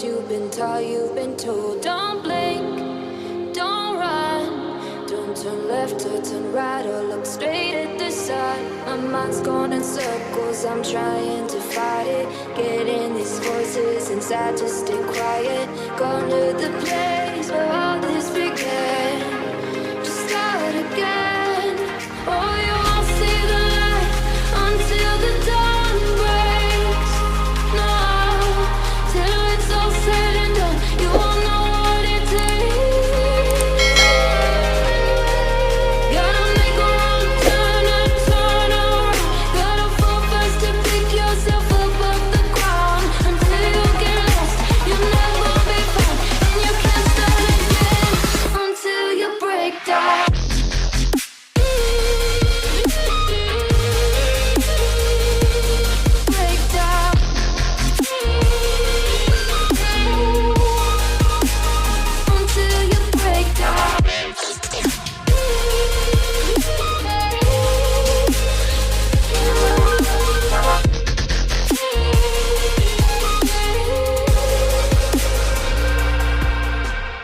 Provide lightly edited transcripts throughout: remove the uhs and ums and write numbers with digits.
things you've been taught, you've been told. Don't blink, don't run, don't turn left or turn right or look straight at the sun. My mind's going in circles, I'm trying to fight it. Getting these voices inside to stay quiet. Going to the place where all this began. Just start again. Oh, you won't see the light until the dawn breaks. No, till it's all said and done, you won't know what it takes. Gotta make a wrong turn and turn around. Gotta fall fast to pick yourself up off the ground. Until you get lost, you'll never be found. And you can't start again until you break down. Break down. Until you break down.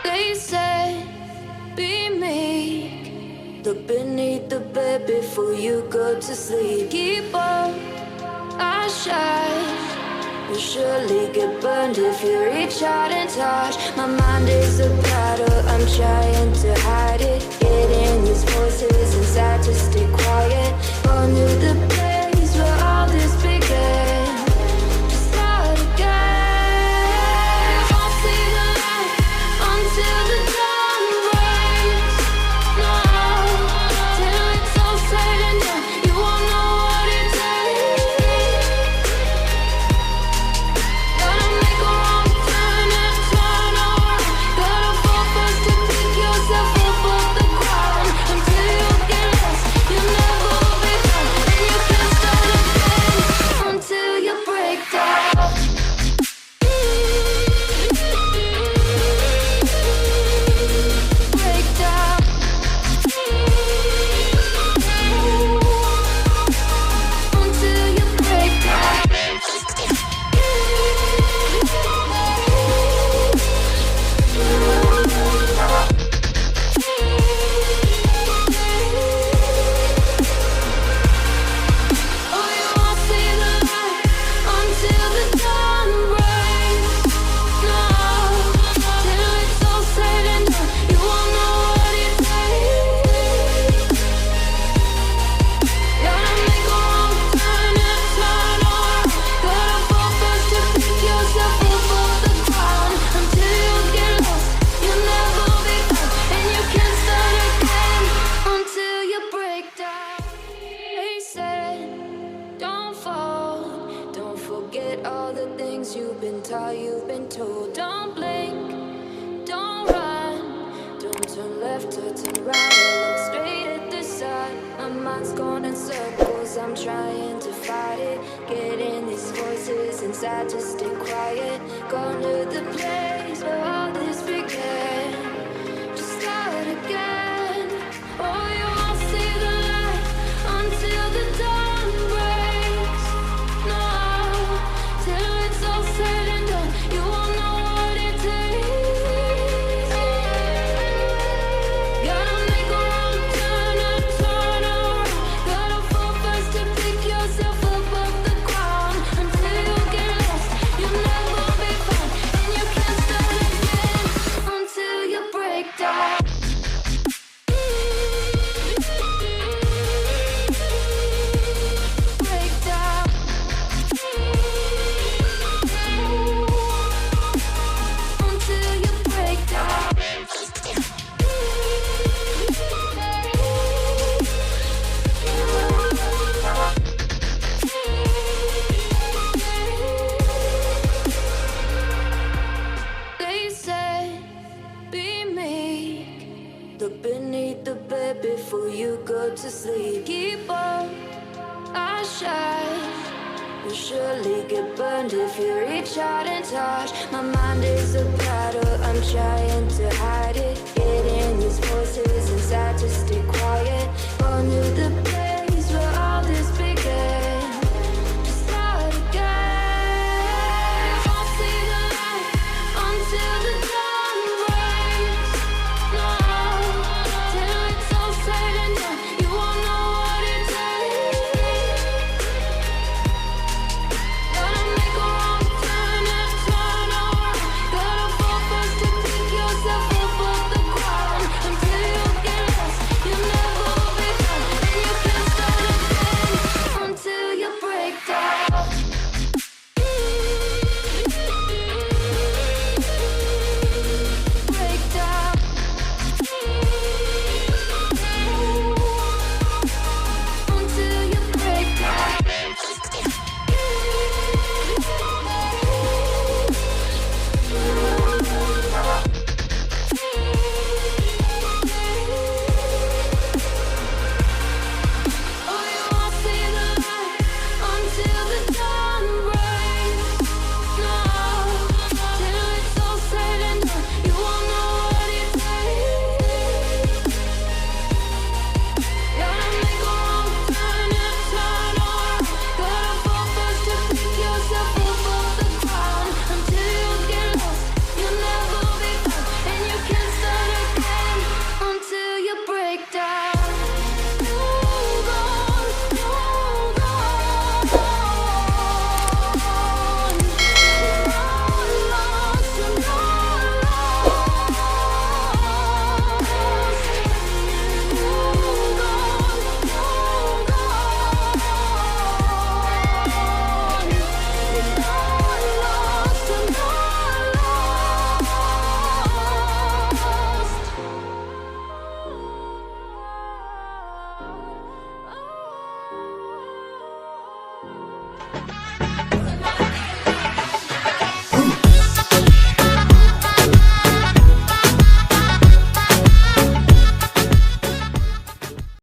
They say, be meek. Look beneath the bed before you go to sleep. Keep on, I shine. You'll surely get burned if you reach out and touch. My mind is a battle, I'm trying to hide it. Getting these voices inside to stay quiet. Going to the place where all this began. Just start again. You won't see the light until the dawn breaks. No, till it's all said and done, you won't know what it takes. Gotta make a wrong turn and turn around. Gotta fall fast to pick yourself up off the ground. Until you get lost, you'll never be found. And you can't start again until you break down. Break down. Until you break down. Oh, you won't see the light until the dawn breaks. No, till it's all said and done, you won't know what it takes. Gotta make a wrong turn and turn around. Gotta fall fast to pick yourself up off the ground. Until you get lost, you'll never be found. And you can't start again until you break down. They said, don't fall. Don't forget all the things you've been taught, you've been told. Don't blink, don't run, don't turn left or turn right or look straight at the sun. My mind's going in circles, I'm trying to fight it. Getting these voices inside to stay quiet. Going to the place where all this began. Just start again. Oh, you won't see the light until the dawn breaks. No, till it's all said and done, you won't know what it takes. Gotta make a wrong turn and turn around. Gotta fall fast to pick yourself up off the ground. Until you get lost, you'll never be found. And you can't start again until you break down. Break down. Until you break down. They say, be meek. Look beneath the bed before you go to sleep. Keep on, I shine. You'll surely get burned if you reach out and touch. My mind is a battle, I'm trying to hide it. Getting these voices inside to stay quiet. Going to the place where all this began. Just start again. You won't see the light